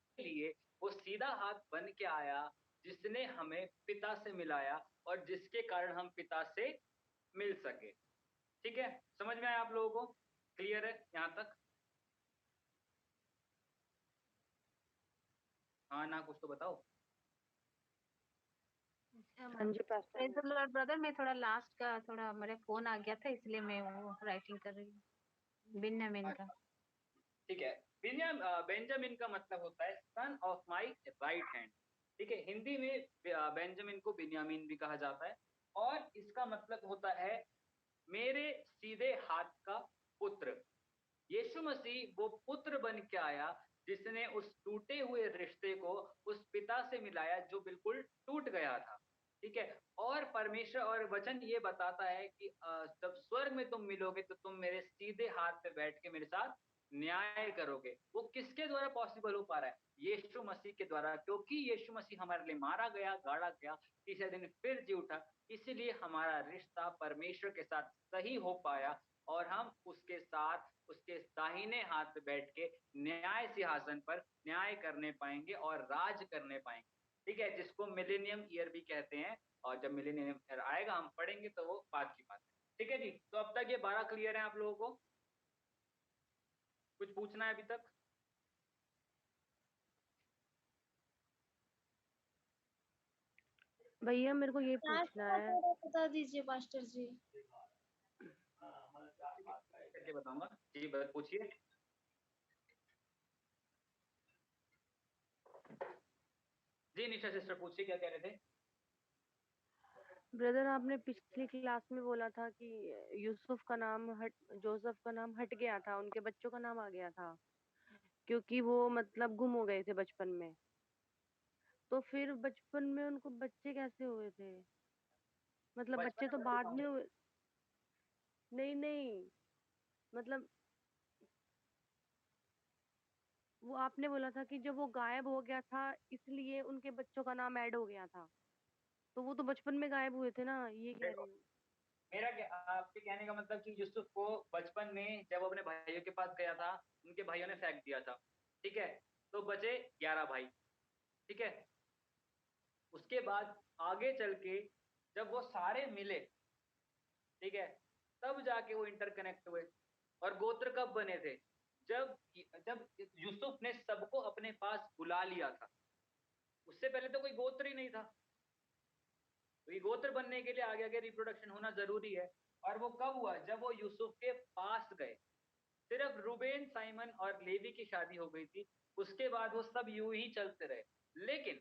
हमारे लिए वो सीधा हाथ बन के आया, जिसने हमें पिता से मिलाया और जिसके कारण हम पिता से मिल सके। ठीक है? समझ में आया आप लोगों को? क्लियर है यहाँ तक? हाँ, ना कुछ तो बताओ। हाँ जी pastor praise the lord brother, मैं थोड़ा लास्ट का थोड़ा मेरे फोन आ गया था, इसलिए मैं वो राइटिंग कर रही हूँ बिन्यामीन का। अच्छा, ठीक है। बेंजामिन का मतलब होता है son of my right hand. ठीक है, हिंदी में बेंजामिन को बिन्यामीन भी कहा जाता है, और इसका मतलब होता है मेरे सीधे हाथ का पुत्र। यीशु मसीह वो पुत्र बन के आया, जिसने उस टूटे हुए रिश्ते को उस पिता से मिलाया जो बिल्कुल टूट गया था। ठीक है? और परमेश्वर और वचन ये बताता है कि जब स्वर्ग में तुम मिलोगे तो तुम मेरे सीधे हाथ पे बैठ के मेरे साथ न्याय करोगे। वो किसके द्वारा पॉसिबल हो पा रहा है? यीशु मसीह के द्वारा, क्योंकि यीशु मसीह हमारे लिए मारा गया, गाड़ा गया, तीसरे दिन फिर जी उठा, इसीलिए हमारा रिश्ता परमेश्वर के साथ सही हो पाया, और हम उसके साथ उसके दाहिने हाथ पे बैठ के न्याय सिंहासन पर न्याय करने पाएंगे और राज करने पाएंगे। ठीक है, जिसको मिलेनियम ईयर भी कहते हैं, और जब मिलेनियम ईयर आएगा हम पढ़ेंगे तो वो बात की बात है। ठीक है जी, तो अब तक ये 12 क्लियर है आप लोगों को? कुछ पूछना है अभी तक? भैया मेरे को ये लास्ट पूछना का है। थोड़ा बता दीजिए पास्टर जी। करके बताऊंगा जी, पूछिए। जी निशा सिस्टर, पूछिए क्या कह रहे थे? ब्रदर आपने पिछली क्लास में बोला था कि यूसुफ का नाम हट जोसेफ का नाम हट गया था, उनके बच्चों का नाम आ गया था, क्योंकि वो मतलब गुम हो गए थे बचपन में। तो फिर बचपन में उनको बच्चे कैसे हुए थे? मतलब बचपन बच्चे तो में बच्चे बाद कौन में थे? हुए। नहीं नहीं, मतलब वो आपने बोला था कि जब वो गायब हो गया था इसलिए उनके बच्चों का नाम ऐड हो गया था, तो वो तो बचपन में गायब हुए थे ना, ये कह रही देखो, हूँ। मेरा क्या आपके कहने का मतलब कि यूसुफ को बचपन में जब वो अपने भाइयों के पास गया था, उनके भाइयों ने फेंक दिया था। ठीक है? तो बचे 11 भाई। ठीक है? उसके बाद आगे चल के जब वो सारे मिले, ठीक है, तब जाके वो इंटरकनेक्ट हुए। और गोत्र कब बने थे? जब जब यूसुफ ने सबको अपने पास बुला लिया था। उससे पहले तो कोई गोत्र ही नहीं था। तो ये गोत्र बनने के लिए आगे आगे रिप्रोडक्शन होना जरूरी है। और वो कब हुआ? जब वो यूसुफ के पास गए। सिर्फ रूबेन, साइमन और लेवी की शादी हो गई थी। उसके बाद वो सब यूं ही चलते रहे। लेकिन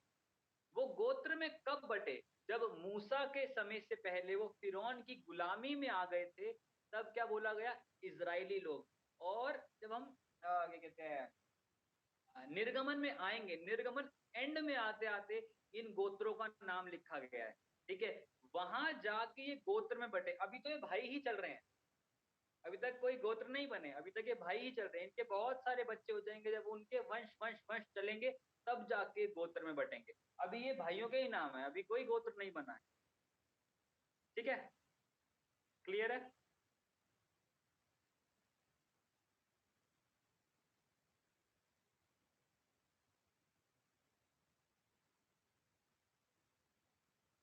वो गोत्र में कब बटे? जब मूसा के समय से पहले वो फिरौन की गुलामी में आ गए थे, तब क्या बोला गया? इजरायली लोग। और जब हम क्या कहते हैं, निर्गमन में आएंगे, निर्गमन एंड में आते आते इन गोत्रों का नाम लिखा गया है। ठीक है? वहां जाके ये गोत्र में बटे। अभी तो ये भाई ही चल रहे हैं, अभी तक कोई गोत्र नहीं बने, अभी तक ये भाई ही चल रहे हैं। इनके बहुत सारे बच्चे हो जाएंगे, जब उनके वंश वंश वंश चलेंगे, तब जाके गोत्र में बटेंगे। अभी ये भाइयों के ही नाम है, अभी कोई गोत्र नहीं बना है। ठीक है? क्लियर है?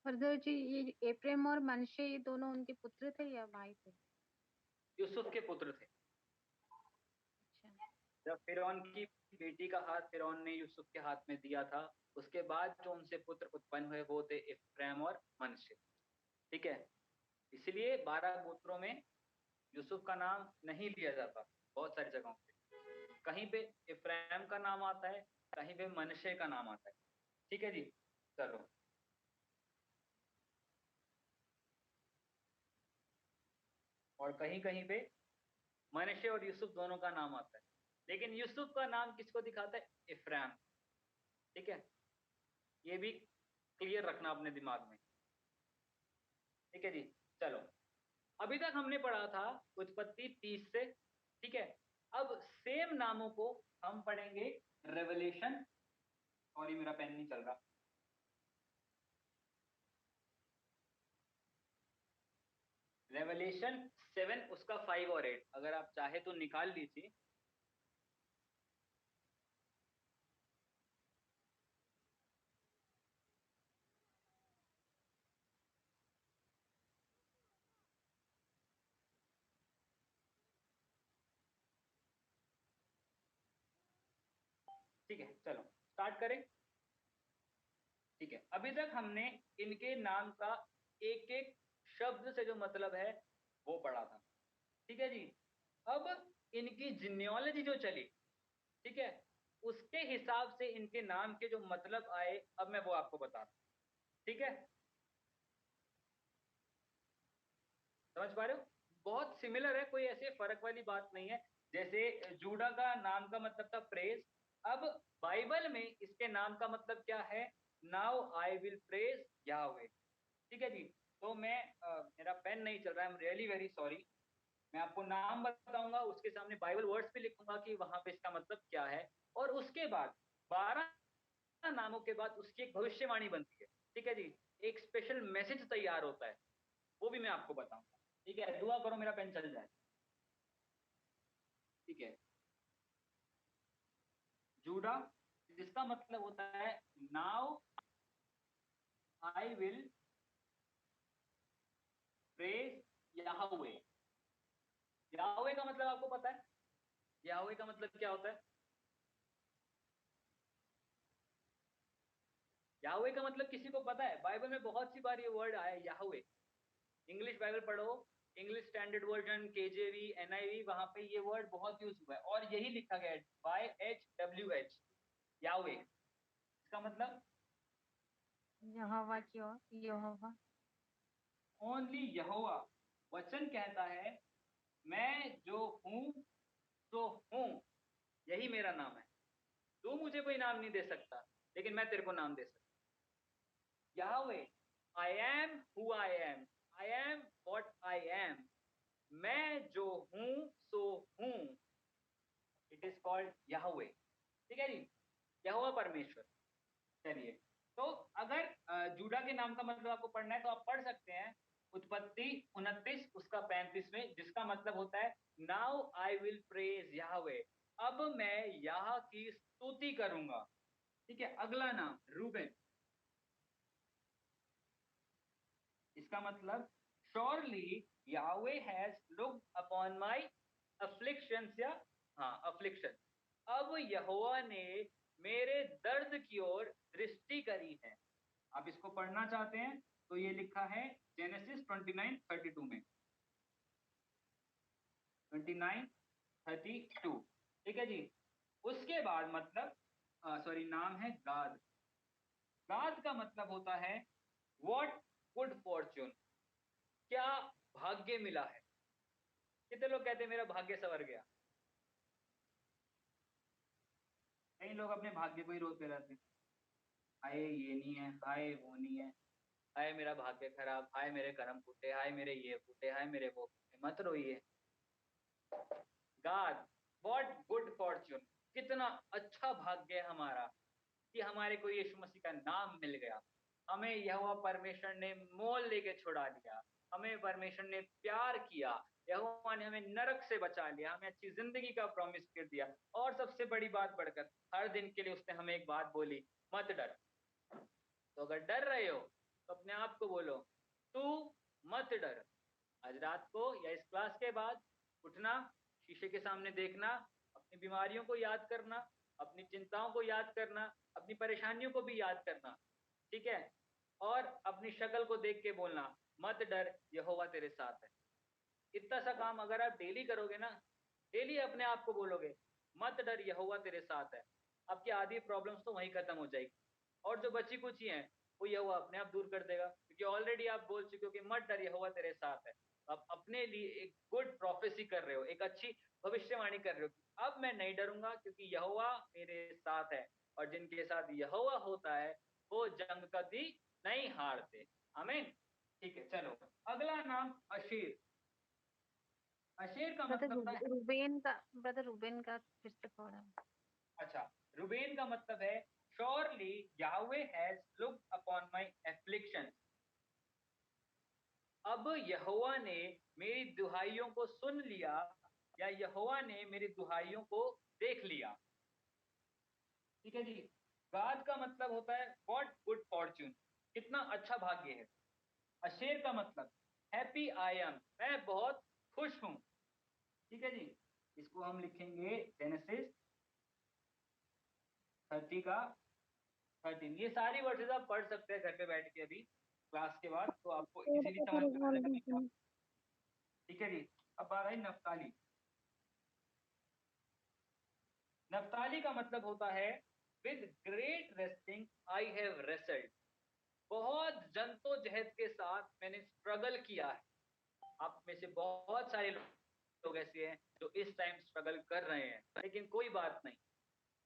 ब्रदर जी, ये एप्रेम और मनशे ये दोनों उनके पुत्र थे या भाई थे? यूसुफ के पुत्र थे। अच्छा। जब फिरौन की बेटी का हाथ फिरौन ने यूसुफ के हाथ में दिया था, उसके बाद जो उनसे पुत्र उत्पन्न हुए वो थे इफ्राइम और मनश्शे। ठीक है? इसलिए 12 गोत्रों में यूसुफ का नाम नहीं लिया जाता बहुत सारी जगहों पे। कहीं पे इफ्राइम का नाम आता है, कहीं पे मनश्शे का नाम आता है। ठीक है जी, चलो। और कहीं कहीं पे मनश्शे और यूसुफ दोनों का नाम आता है, लेकिन यूसुफ का नाम किसको दिखाता है? इफ्राइम। ठीक है? ये भी क्लियर रखना अपने दिमाग में। ठीक है जी, चलो। अभी तक हमने पढ़ा था उत्पत्ति 30 से। ठीक है? अब सेम नामों को हम पढ़ेंगे रेवलेशन। और ये मेरा पेन नहीं चल रहा। रेवलेशन 7, उसका 5 और 8 अगर आप चाहे तो निकाल लीजिए। ठीक है, चलो स्टार्ट करें। ठीक है, अभी तक हमने इनके नाम का एक एक शब्द से जो मतलब है वो पढ़ा था। ठीक है जी, अब इनकी जिनियोलॉजी जो चली, ठीक है, उसके हिसाब से इनके नाम के जो मतलब आए, अब मैं वो आपको बता रहा हूं। ठीक है, समझ पा रहे हो? बहुत सिमिलर है, कोई ऐसे फर्क वाली बात नहीं है। जैसे जूडा का नाम का मतलब था प्रेज, अब बाइबल में इसके नाम का मतलब क्या है? Now I will praise Yahweh. ठीक है जी, तो मैं मेरा पेन नहीं चल रहा है, I am really very sorry. मैं आपको नाम बताऊंगा, उसके सामने बाइबल वर्ड्स भी लिखूंगा कि वहां पे इसका मतलब क्या है, और उसके बाद 12 नामों के बाद उसकी एक भविष्यवाणी बनती है। ठीक है जी, एक स्पेशल मैसेज तैयार होता है, वो भी मैं आपको बताऊंगा। ठीक है, दुआ करो मेरा पेन चल जाए। ठीक है, जूडा जिसका मतलब होता है now I will praise Yahweh. Yahweh का मतलब आपको पता है? याहवे का मतलब क्या होता है? याहवे का मतलब किसी को पता है? बाइबल में बहुत सी बार ये वर्ड आया है याहवे। इंग्लिश बाइबल पढ़ो, इंग्लिश स्टैंडर्ड वर्जन, केजेवी, एनआईवी, वहां पे ये वर्ड बहुत यूज हुआ है और यही लिखा गया है YHWH, याहवे। इसका मतलब यहोवा की ओर, यहोवा। ओनली यहोवा। वचन कहता है मैं जो हूं तो हूं, यही मेरा नाम है। तू मुझे कोई नाम नहीं दे सकता, लेकिन मैं तेरे को नाम दे सकता। Yahweh, I am who I am, I am what I am, मैं जो हूं सो हूं, इट इज कॉल्ड याहवे। ठीक है जी, यहोवा परमेश्वर। चलिए, तो अगर जूडा के नाम का मतलब आपको पढ़ना है तो आप पढ़ सकते हैं उत्पत्ति 29 उसका 35 में, जिसका मतलब होता है now I will praise Yahweh. अब मैं यह की स्तुति करूंगा। ठीक है, अगला नाम रूबेन, इसका मतलब surely Yahweh has looked upon my afflictions, या हाँ अफ्लिक्शन। अब यहोवा ने मेरे दर्द की ओर दृष्टि करी है। आप इसको पढ़ना चाहते हैं तो ये लिखा है जेनेसिस 29:32 में, 29:32। ठीक है जी, उसके बाद मतलब सॉरी नाम है गाद। गाद का मतलब होता है व्हाट गुड फॉर्च्यून, क्या भाग्य मिला है। कितने लोग कहते हैं मेरा भाग्य संवर गया? कई लोग अपने भाग्य को ही रोते रहते हैं, हाय ये नहीं है, हाय वो नहीं है, हाय मेरा भाग्य खराब, हाय मेरे कर्म फूटे, हाय मेरे ये फूटे, हाय मेरे वो फूटे। मत रोइए। गॉड, व्हाट गुड फॉर्च्यून, कितना अच्छा भाग्य है हमारा कि हमारे को यीशु मसीह का नाम मिल गया। हमें यहोवा परमेश्वर ने मोल लेके छुड़ा लिया, हमें परमेश्वर ने प्यार किया, यहोवा ने हमें नरक से बचा लिया, हमें अच्छी जिंदगी का प्रॉमिस कर दिया। और सबसे बड़ी बात बढ़कर हर दिन के लिए उसने हमें एक बात बोली, मत डर। तो अगर डर रहे हो तो अपने आप को बोलो तू मत डर। आज रात को या इस क्लास के बाद उठना, शीशे के सामने देखना, अपनी बीमारियों को याद करना, अपनी चिंताओं को याद करना, अपनी परेशानियों को भी याद करना। ठीक है, और अपनी शक्ल को देख के बोलना मत डर, यहोवा तेरे साथ है। इतना सा काम अगर आप डेली करोगे ना, डेली अपने आप को बोलोगे मत डर, यहोवा तेरे साथ है, आपकी आधी प्रॉब्लम्स तो वहीं खत्म हो जाएगी। और जो बची कुची हैं वो यहोवा अपने आप दूर कर देगा, क्योंकि ऑलरेडी आप बोल चुके हो कि मत डर, यहोवा तेरे साथ है। आप अपने लिए एक गुड प्रोफेसी कर रहे हो, एक अच्छी भविष्यवाणी कर रहे हो कि अब मैं नहीं डरूंगा क्योंकि यहोवा मेरे साथ है, और जिनके साथ यहोवा होता है वो जंग कभी नहीं हारते। आमीन। ठीक है, चलो अगला नाम अशीर। अशेर का ब्रदर मतलब था, रूबेन का फिर से पढ़ा। अच्छा, रुबेन का मतलब है surely Yahweh has looked upon my affliction. अब यहोवा ने मेरी दुहाइयों को सुन लिया, या यहोवा ने मेरी दुहाइयों को देख लिया। ठीक है जी, गाद का मतलब होता है व्हाट गुड फॉर्च्यून, कितना अच्छा भाग्य है। अशेर का मतलब हैप्पी आई एम, मैं बहुत खुश हूं। ठीक है जी, इसको हम लिखेंगे जेनेसिस 30 का 13, ये सारी वर्सेस आप पढ़ सकते हैं घर पे बैठ के अभी क्लास के बाद, तो आपको इजीली समझ में आ जाएगा। ठीक है जी। अब आ रही नफ्ताली। नफ्ताली का मतलब होता है with great resting I have wrestled, बहुत जद्दोजहद के साथ मैंने स्ट्रगल किया है। आप में से बहुत सारे लोग ऐसे हैं जो इस टाइम स्ट्रगल कर रहे हैं, लेकिन कोई बात नहीं,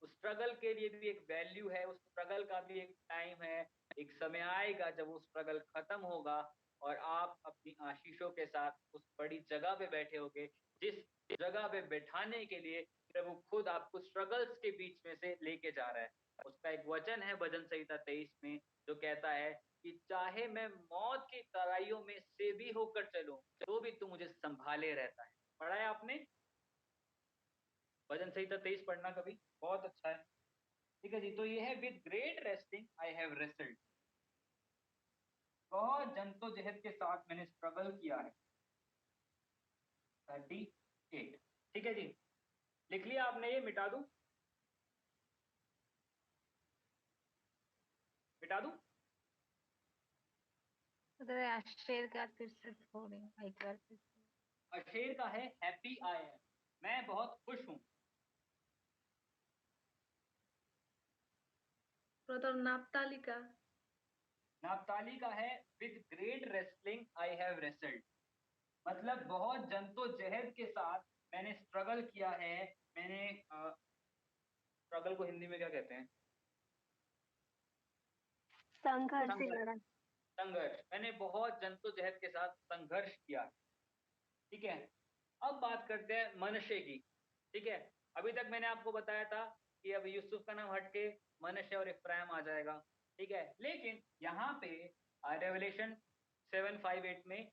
उस स्ट्रगल के लिए भी एक वैल्यू है, उस स्ट्रगल का भी एक टाइम है, एक समय आएगा जब वो स्ट्रगल खत्म होगा और आप अपनी आशीषों के साथ उस बड़ी जगह पे बैठे होगे जिस जगह पे बैठाने के लिए प्रभु खुद आपको स्ट्रगल्स के बीच में से लेके जा रहा है। उसका एक वचन है भजन संहिता 23 में जो कहता है कि चाहे मैं मौत की तराइयों में से भी होकर चलूं तो भी तू मुझे संभाले रहता है। पढ़ा है आपने भजन संहिता 23? पढ़ना कभी, बहुत अच्छा है। ठीक है जी। तो ये है with great resting I have rested, बहुत जद्दोजहद के साथ मैंने स्ट्रगल किया है। 38। ठीक है जी, लिख लिया आपने? ये मिटा दूं? मिटा दूं? उधर आश्चर्य का फिर से थोड़ी एक बार फिर से। अशेर का है हैप्पी आई एम, मैं बहुत खुश हूं। ब्रदर नाप्ताली का नाप्ताली का है with great wrestling I have wrestled, मतलब बहुत जद्दोजहद के साथ मैंने स्ट्रगल किया है। मैंने स्ट्रगल को हिंदी में क्या कहते हैं? संघर्ष। संघर्ष। मैंने बहुत जद्दोजहद के साथ संघर्ष किया। ठीक है। अब बात करते हैं मनशे की। ठीक है, अभी तक मैंने आपको बताया था कि अब यूसुफ का नाम हटके मनशे और इफ्राइम आ जाएगा। ठीक है, लेकिन यहाँ पे रेवलेशन 7:5-8 में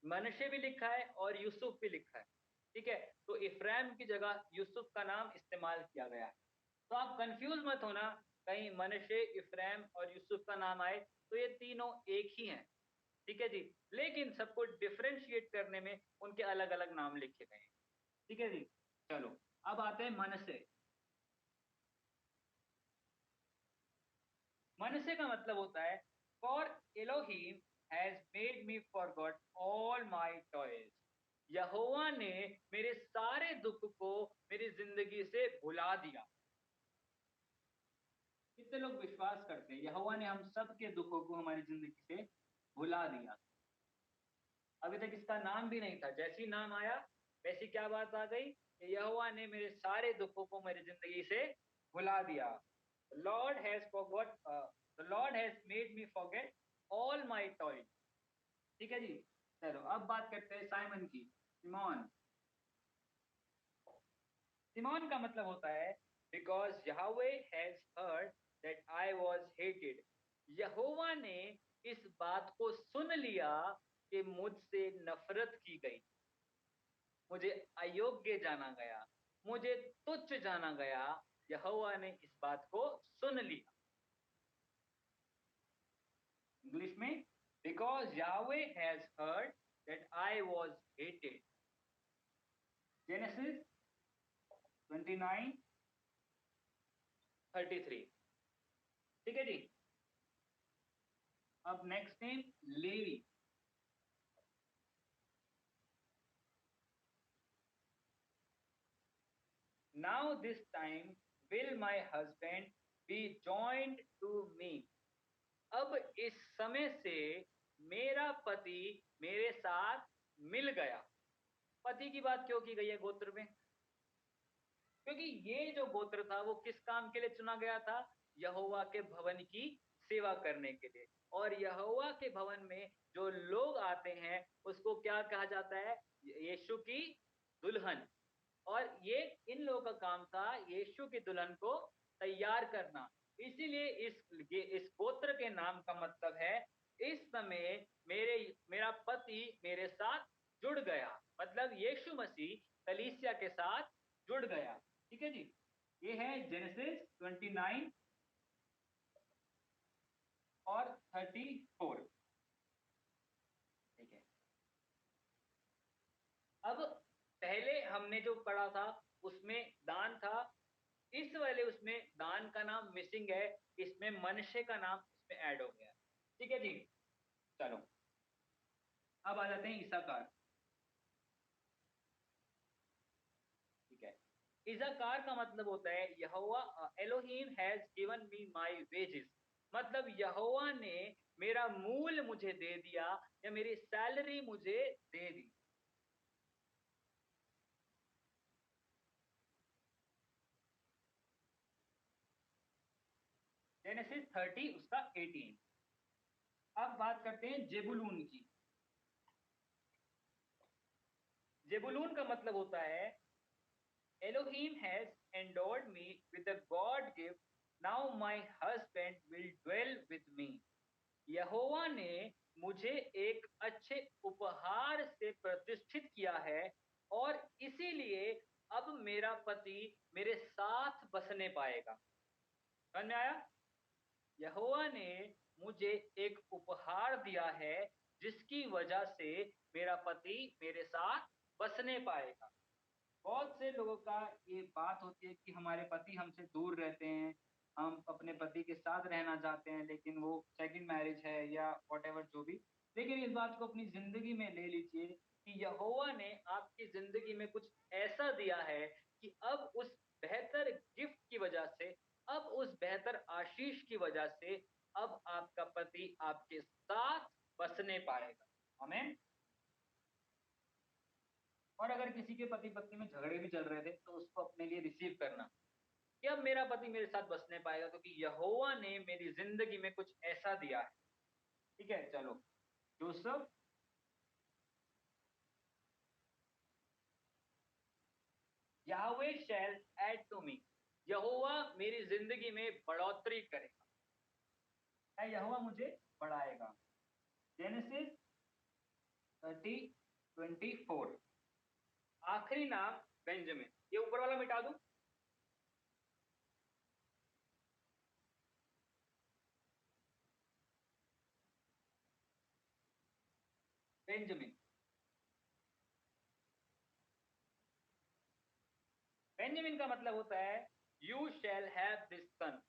मनशे भी लिखा है और यूसुफ भी लिखा है। ठीक है, तो इफ्राइम की जगह यूसुफ का नाम इस्तेमाल किया गया है। तो आप कंफ्यूज मत होना, कहीं मनशे, इफ्राइम और यूसुफ का नाम आए तो ये तीनों एक ही हैं। ठीक है जी, लेकिन सबको डिफरेंशिएट करने में उनके अलग अलग नाम लिखे गए हैं। ठीक है जी। चलो अब आते हैं मनसे। मनसे का मतलब होता है for Elohim has made me forgot all my toils, Jehovah ने मेरे सारे दुख को मेरी जिंदगी से भुला दिया। कितने लोग विश्वास करते हैं यहोवा ने हम सब के दुखों को हमारी जिंदगी से भुला दिया? अभी तक इसका नाम भी नहीं था, जैसी नाम आया वैसी क्या बात आ गई, यहोवा ने मेरे सारे दुखों को मेरी जिंदगी से भुला दिया। Lord has forgot, the Lord has made me forget all my toy. ठीक है जी। चलो अब बात करते हैं साइमन की। सिमोन। सिमोन का मतलब होता है because Jehovah has heard that I was hated, Jehovah ने इस बात को सुन लिया कि मुझसे नफरत की गई, मुझे अयोग्य जाना गया, मुझे तुच्छ जाना गया। यहोवा ने इस बात को सुन लिया। इंग्लिश में, because Yahweh has heard that I was hated. Genesis 29:33। ठीक है जी। अब next name Levi. Now this time will my husband be joined to me, अब इस समय से मेरा पति मेरे साथ मिल गया। पति की बात क्यों की गई है गोत्र में? क्योंकि ये जो गोत्र था वो किस काम के लिए चुना गया था? यहोवा के भवन की सेवा करने के लिए। और यहोवा के भवन में जो लोग आते हैं उसको क्या कहा जाता है? यीशु की दुल्हन। और ये इन लोगों का काम था यीशु की दुल्हन को तैयार करना। इसीलिए इस गोत्र के नाम का मतलब है इस समय मेरा पति मेरे साथ जुड़ गया, मतलब यीशु मसीह कलीसिया के साथ जुड़ गया। ठीक है जी। ये है जेनेसिस 29 और 34। ठीक है। अब पहले हमने जो पढ़ा था उसमें दान था, इस वाले उसमें दान का नाम मिसिंग है, इसमें मनुष्य का नाम इसमें ऐड हो गया। ठीक है जी, चलो अब आ जाते हैं इसाकार। ठीक है, इसाकार का मतलब होता है Jehovah Elohim has given me my wages, मतलब यहोवा ने मेरा मूल मुझे दे दिया या मेरी सैलरी मुझे दे दी। जेनेसिस 30 उसका 18। अब बात करते हैं जेबुलून की। जेबुलून का मतलब होता है Elohim has endowed me with a God gift, now my husband will dwell with me। यहोवा ने मुझे एक अच्छे उपहार से प्रतिष्ठित किया है और इसीलिए अब मेरा पति मेरे साथ बसने पाएगा। समझ में आया? यहोवा ने मुझे एक उपहार दिया है जिसकी वजह से मेरा पति मेरे साथ बसने पाएगा। बहुत से लोगों का ये बात होती है कि हमारे पति हमसे दूर रहते हैं, हम अपने पति के साथ रहना चाहते हैं, लेकिन वो सेकंड मैरिज है या व्हाटएवर जो भी। लेकिन इस बात को अपनी जिंदगी में ले लीजिए कि यहोवा ने आपकी जिंदगी में कुछ ऐसा दिया है कि अब उस बेहतर गिफ्ट की वजह से, अब उस बेहतर आशीष की वजह से, अब आपका पति आपके साथ बसने पाएगा। आमीन। और अगर किसी के पति पत्नी में झगड़े भी चल रहे थे तो उसको अपने लिए रिसीव करना कि अब मेरा पति मेरे साथ बसने पाएगा क्योंकि यहोवा ने मेरी जिंदगी में कुछ ऐसा दिया है। ठीक है, चलो Joseph Yahweh shall add to me, यहोवा मेरी जिंदगी में बढ़ोतरी करेगा, यहोवा मुझे बढ़ाएगा। जेनेसिस 30:24। आखिरी नाम बेंजामिन, ये ऊपर वाला मिटा दूं? बेंजामिन, बेंजामिन का मतलब होता है यू शैल हैव दिस सन,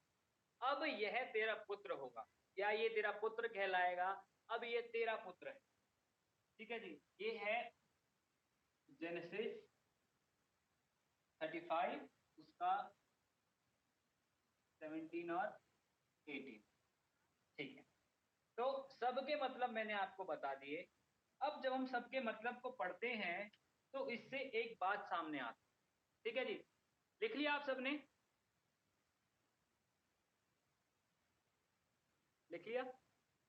अब यह तेरा पुत्र होगा या ये तेरा पुत्र कहलाएगा, अब ये तेरा पुत्र है। ठीक है जी, ये है जेनेसिस 35 उसका 17 और 18। ठीक है, तो सबके मतलब मैंने आपको बता दिए। अब जब हम सबके मतलब को पढ़ते हैं तो इससे एक बात सामने आती है। ठीक है जी, लिख लिया आप सबने? लिख लिया?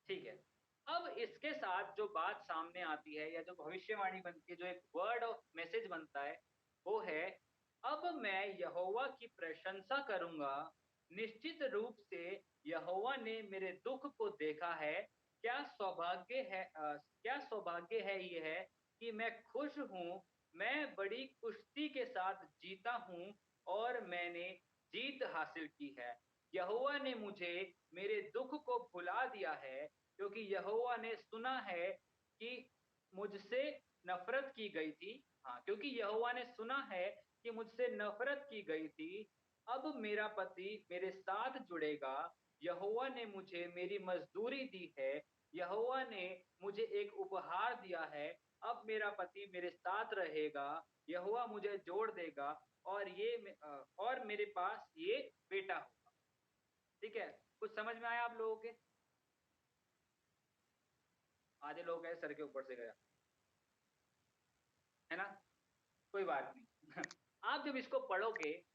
ठीक है, अब इसके साथ जो बात सामने आती है या जो भविष्यवाणी बनती है, जो एक वर्ड ऑफ मैसेज बनता है, वो है अब मैं यहोवा की प्रशंसा करूंगा, निश्चित रूप से यहोवा ने मेरे दुख को देखा है। क्या सौभाग्य है ये है कि मैं खुश हूं, मैं बड़ी कुश्ती के साथ जीता हूं और मैंने जीत हासिल की है। यहोवा ने मुझे मेरे दुख को भुला दिया है क्योंकि यहोवा ने सुना है कि मुझसे नफरत की गई थी। हाँ, क्योंकि यहोवा ने सुना है कि मुझसे नफरत की गई थी, अब मेरा पति मेरे साथ जुड़ेगा। यहोवा ने मुझे मेरी मजदूरी दी है, यहोवा ने मुझे एक उपहार दिया है, अब मेरा पति मेरे साथ रहेगा, यहोवा मुझे जोड़ देगा और और मेरे पास ये बेटा होगा। ठीक है, कुछ समझ में आया आप लोगों के? आधे लोग गए सर के ऊपर से गया है ना, कोई बात नहीं। आप जब इसको पढ़ोगे